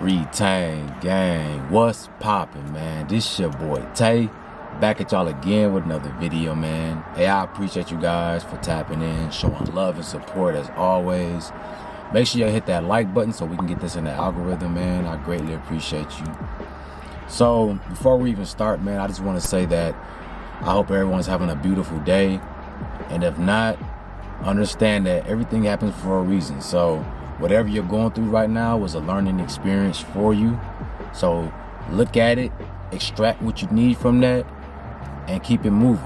Retain gang, what's poppin', man? This your boy Tay, back at y'all again with another video, man. Hey, I appreciate you guys for tapping in, showing love and support as always. Make sure you hit that like button so we can get this in the algorithm, man. I greatly appreciate you. So before we even start, man, I just want to say that I hope everyone's having a beautiful day, and if not, understand that everything happens for a reason. So whatever you're going through right now was a learning experience for you. So look at it, extract what you need from that, and keep it moving.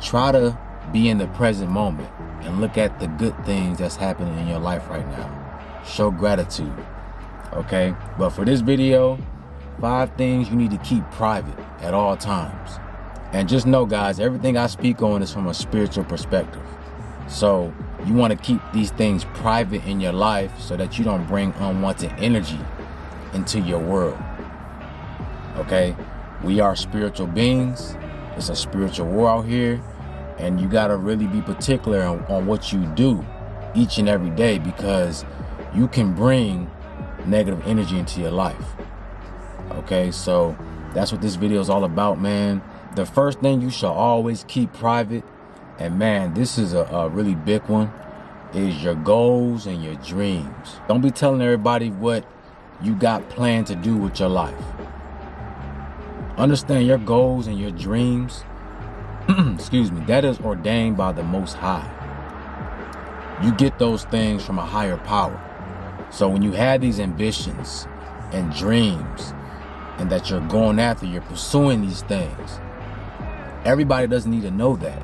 Try to be in the present moment and look at the good things that's happening in your life right now. Show gratitude, okay? But for this video, 5 things you need to keep private at all times. And just know, guys, everything I speak on is from a spiritual perspective. So you want to keep these things private in your life so that you don't bring unwanted energy into your world. Okay? We are spiritual beings. It's a spiritual war out here. And you got to really be particular on what you do each and every day, because you can bring negative energy into your life. Okay? So that's what this video is all about, man. The first thing you should always keep private, and man, this is a really big one, is your goals and your dreams. Don't be telling everybody what you got planned to do with your life. Understand your goals and your dreams, excuse me, that is ordained by the Most High. You get those things from a higher power. So when you have these ambitions and dreams and that you're going after, you're pursuing these things, everybody doesn't need to know that.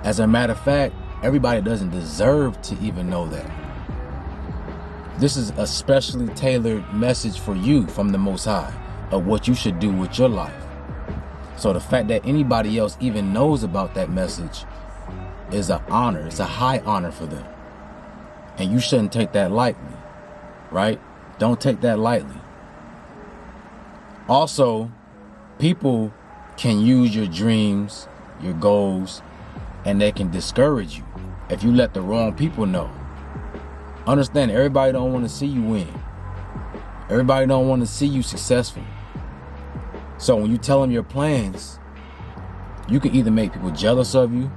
As a matter of fact, everybody doesn't deserve to even know that. This is a specially tailored message for you from the Most High of what you should do with your life. So the fact that anybody else even knows about that message is an honor. It's a high honor for them. And you shouldn't take that lightly, right? Don't take that lightly. Also, people can use your dreams, your goals, and they can discourage you if you let the wrong people know. Understand, everybody don't want to see you win. Everybody don't want to see you successful. So when you tell them your plans, you can either make people jealous of you,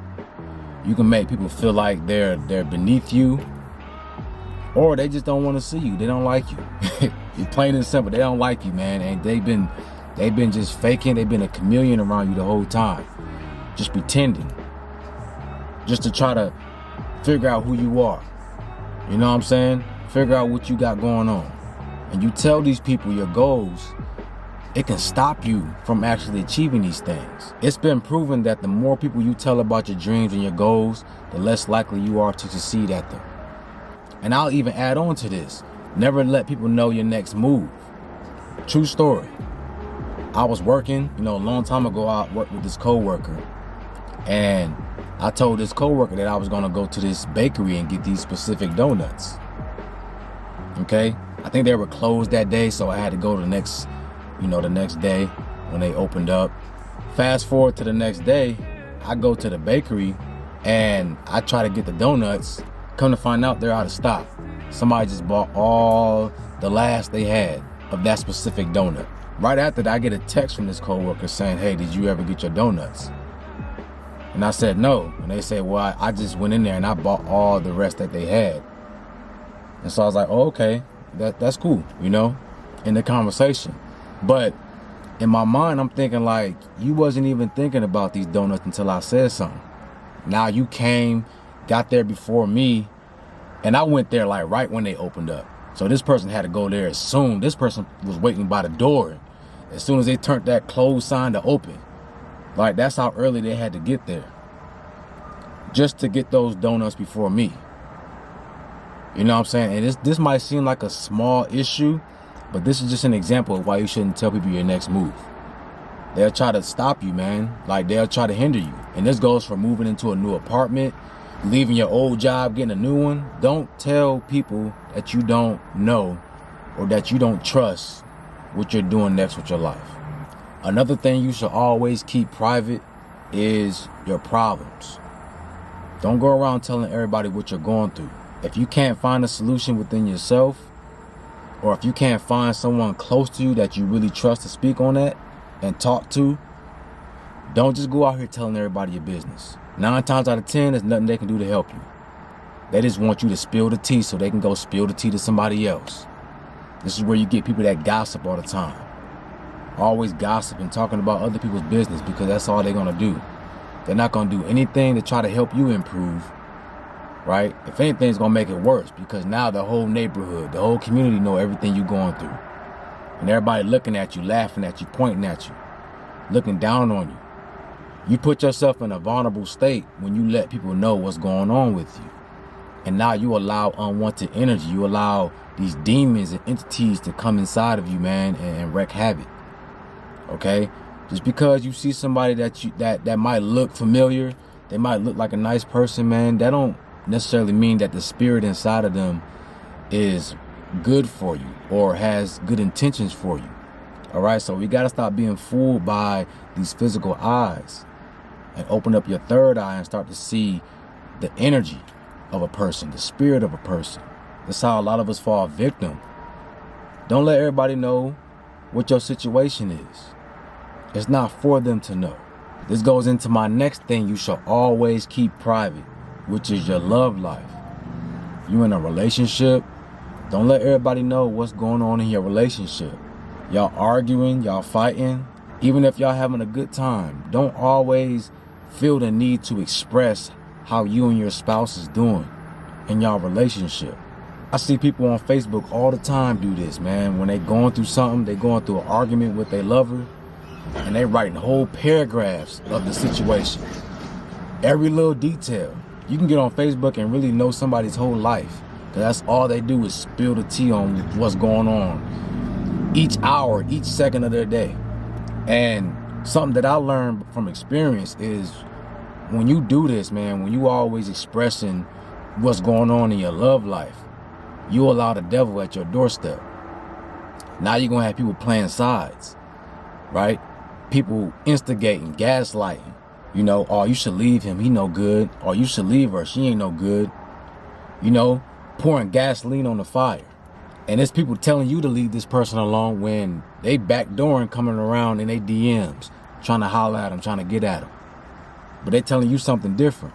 you can make people feel like they're beneath you, or they just don't want to see you. They don't like you. You're plain and simple. They don't like you, man. And they've been just faking. They've been a chameleon around you the whole time, just pretending, just to try to figure out who you are. You know what I'm saying? Figure out what you got going on. And you tell these people your goals, it can stop you from actually achieving these things. It's been proven that the more people you tell about your dreams and your goals, the less likely you are to succeed at them. And I'll even add on to this. Never let people know your next move. True story. I was working, a long time ago. I worked with this coworker, and I told this coworker that I was gonna go to this bakery and get these specific donuts. Okay? I think they were closed that day, so I had to go to the next day when they opened up. Fast forward to the next day, I go to the bakery and I try to get the donuts. Come to find out, they're out of stock. Somebody just bought all the last they had of that specific donut. Right after that, I get a text from this coworker saying, "Hey, did you ever get your donuts?" And I said no. And they said, "Well, I just went in there and I bought all the rest that they had." And so I was like, "Oh, okay, that's cool," in the conversation. But in my mind, I'm thinking like, you wasn't even thinking about these donuts until I said something. Now you came, got there before me, and I went there like right when they opened up. So this person had to go there as soon. This person was waiting by the door as soon as they turned that closed sign to open. Like, that's how early they had to get there, just to get those donuts before me. You know what I'm saying? And this might seem like a small issue, but this is just an example of why you shouldn't tell people your next move. They'll try to stop you, man. Like, they'll try to hinder you. And this goes for moving into a new apartment, leaving your old job, getting a new one. Don't tell people that you don't know or that you don't trust what you're doing next with your life. Another thing you should always keep private is your problems. Don't go around telling everybody what you're going through. If you can't find a solution within yourself, or if you can't find someone close to you that you really trust to speak on that and talk to, don't just go out here telling everybody your business. 9 times out of 10, there's nothing they can do to help you. They just want you to spill the tea so they can go spill the tea to somebody else. This is where you get people that gossip all the time. Always gossiping, talking about other people's business, because that's all they're going to do. They're not going to do anything to try to help you improve, right? If anything, it's going to make it worse, because now the whole neighborhood, the whole community know everything you're going through. And everybody looking at you, laughing at you, pointing at you, looking down on you. You put yourself in a vulnerable state when you let people know what's going on with you. And now you allow unwanted energy. You allow these demons and entities to come inside of you, man, and wreak havoc. Okay? Just because you see somebody that might look familiar, they might look like a nice person, man, that don't necessarily mean that the spirit inside of them is good for you or has good intentions for you. All right? So we got to stop being fooled by these physical eyes and open up your third eye and start to see the energy of a person, the spirit of a person. That's how a lot of us fall victim. Don't let everybody know what your situation is. It's not for them to know. This goes into my next thing you should always keep private, which is your love life. You in a relationship, don't let everybody know what's going on in your relationship. Y'all arguing, y'all fighting, even if y'all having a good time, don't always feel the need to express how you and your spouse is doing in y'all relationship. I see people on Facebook all the time do this, man. When they going through something, they going through an argument with their lover, and they writing whole paragraphs of the situation. Every little detail. You can get on Facebook and really know somebody's whole life, because that's all they do is spill the tea on what's going on each hour, each second of their day. And something that I learned from experience is when you do this, man, when you always expressing what's going on in your love life, you allow the devil at your doorstep. Now you're going to have people playing sides, right? People instigating, gaslighting, you know, oh, you should leave him, he no good. Or you should leave her, she ain't no good. You know, pouring gasoline on the fire. And it's people telling you to leave this person alone when they backdooring, coming around in their DMs, trying to holler at them, trying to get at them. But they telling you something different.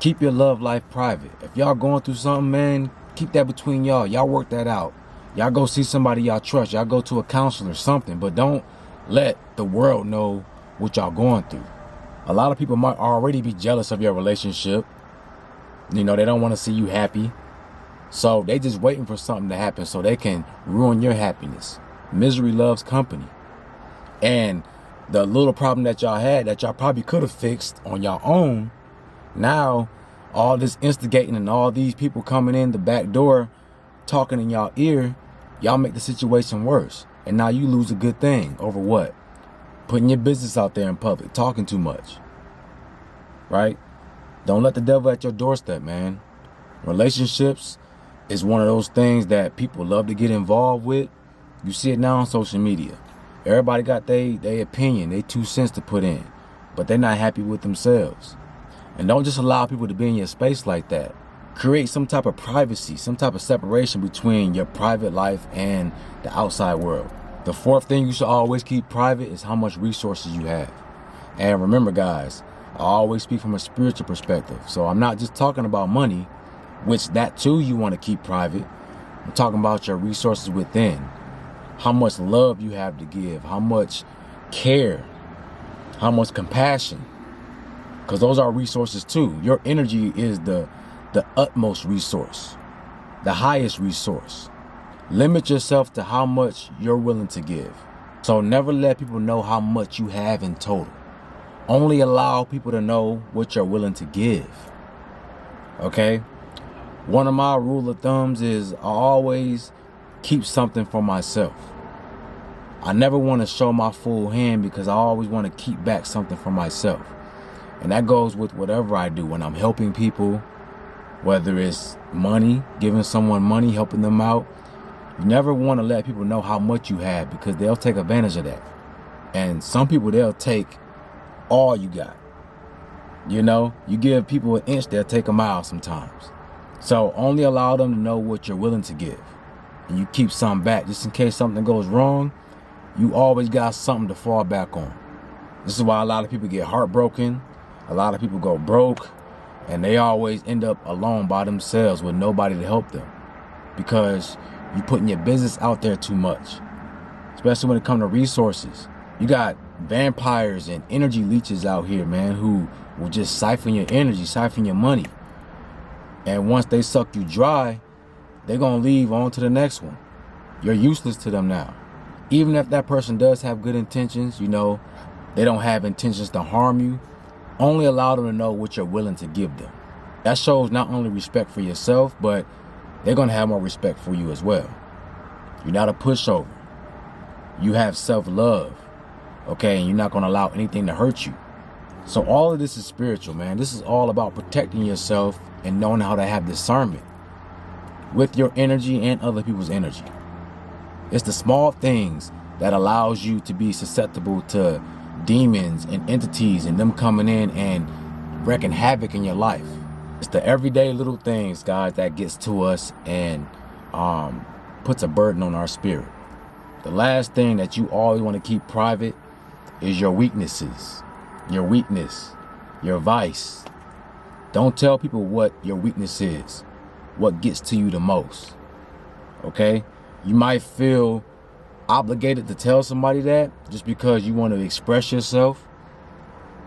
Keep your love life private. If y'all going through something, man, keep that between y'all. Y'all work that out. Y'all go see somebody y'all trust. Y'all go to a counselor or something. But don't let the world know what y'all going through. A lot of people might already be jealous of your relationship. You know, they don't want to see you happy. So they just waiting for something to happen so they can ruin your happiness. Misery loves company. And the little problem that y'all had that y'all probably could have fixed on your own, now all this instigating and all these people coming in the back door talking in y'all ear, y'all make the situation worse. And now you lose a good thing over what? Putting your business out there in public, talking too much. Right? Don't let the devil at your doorstep, man. Relationships is one of those things that people love to get involved with. You see it now on social media. Everybody got their opinion, they 2 cents to put in, but they're not happy with themselves. And don't just allow people to be in your space like that. Create some type of privacy, some type of separation between your private life and the outside world. The fourth thing you should always keep private is how much resources you have. And remember, guys, I always speak from a spiritual perspective. So I'm not just talking about money, which that too you want to keep private. I'm talking about your resources within. How much love you have to give, how much care, how much compassion. Because those are resources too. Your energy is the utmost resource, the highest resource. Limit yourself to how much you're willing to give. So never let people know how much you have in total. Only allow people to know what you're willing to give. Okay? One of my rule of thumbs is I always keep something for myself. I never want to show my full hand because I always want to keep back something for myself. And that goes with whatever I do. When I'm helping people, whether it's money, giving someone money, helping them out, you never want to let people know how much you have because they'll take advantage of that. And some people, they'll take all you got. You know, you give people an inch, they'll take a mile sometimes. So only allow them to know what you're willing to give. And you keep some back just in case something goes wrong. You always got something to fall back on. This is why a lot of people get heartbroken. A lot of people go broke. And they always end up alone by themselves with nobody to help them. Because you're putting your business out there too much. Especially when it comes to resources. You got vampires and energy leeches out here, man, who will just siphon your energy, siphon your money. And once they suck you dry, they're going to leave on to the next one. You're useless to them now. Even if that person does have good intentions, you know, they don't have intentions to harm you. Only allow them to know what you're willing to give them. That shows not only respect for yourself, but they're going to have more respect for you as well. You're not a pushover. You have self-love, okay? And you're not going to allow anything to hurt you. So all of this is spiritual, man. This is all about protecting yourself and knowing how to have discernment with your energy and other people's energy. It's the small things that allows you to be susceptible to demons and entities and them coming in and wreaking havoc in your life. It's the everyday little things, guys, that gets to us and puts a burden on our spirit. The last thing that you always want to keep private is your weaknesses, your weakness, your vice. Don't tell people what your weakness is, what gets to you the most, okay? You might feel obligated to tell somebody that just because you want to express yourself,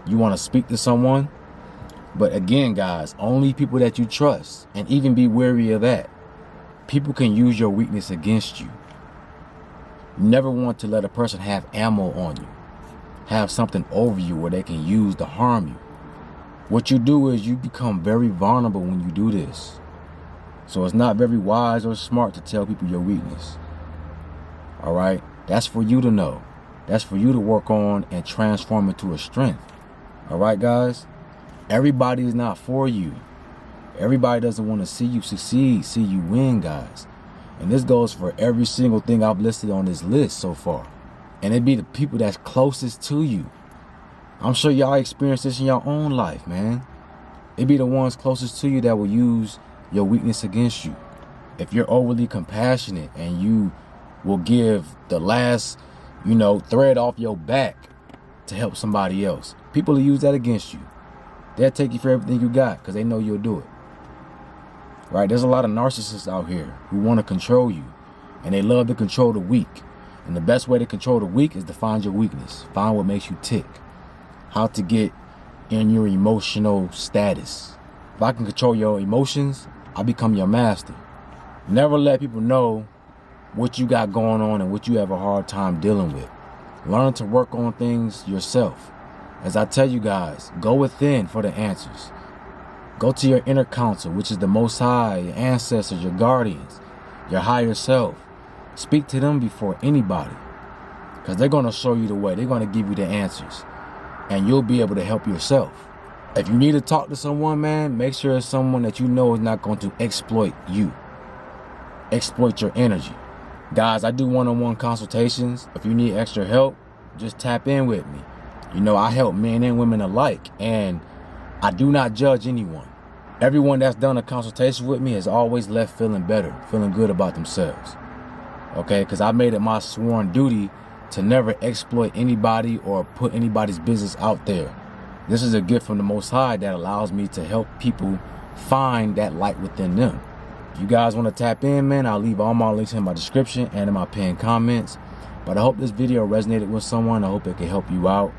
you want to speak to someone. But again, guys, only people that you trust, and even be wary of that. People can use your weakness against you. You never want to let a person have ammo on you, have something over you where they can use to harm you. What you do is you become very vulnerable when you do this. So it's not very wise or smart to tell people your weakness. All right? That's for you to know. That's for you to work on and transform into a strength. All right, guys? Everybody is not for you. Everybody doesn't want to see you succeed, see you win, guys. And this goes for every single thing I've listed on this list so far. And it'd be the people that's closest to you. I'm sure y'all experience this in your own life, man. It'd be the ones closest to you that will use your weakness against you. If you're overly compassionate and you will give the last, thread off your back to help somebody else, people will use that against you. They'll take you for everything you got because they know you'll do it. Right? There's a lot of narcissists out here who want to control you, and they love to control the weak. And the best way to control the weak is to find your weakness. Find what makes you tick. How to get in your emotional status. If I can control your emotions, I become your master. Never let people know what you got going on and what you have a hard time dealing with. Learn to work on things yourself. As I tell you guys, go within for the answers. Go to your inner counsel, which is the Most High, your ancestors, your guardians, your higher self. Speak to them before anybody, because they're going to show you the way. They're going to give you the answers, and you'll be able to help yourself. If you need to talk to someone, man, make sure it's someone that you know is not going to exploit you, exploit your energy. Guys, I do one-on-one consultations. If you need extra help, just tap in with me. I help men and women alike, and I do not judge anyone. Everyone that's done a consultation with me has always left feeling better, feeling good about themselves. Okay, because I made it my sworn duty to never exploit anybody or put anybody's business out there. This is a gift from the Most High that allows me to help people find that light within them. If you guys want to tap in, man, I'll leave all my links in my description and in my pinned comments. But I hope this video resonated with someone. I hope it can help you out.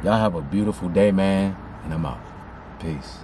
Y'all have a beautiful day, man, and I'm out. Peace.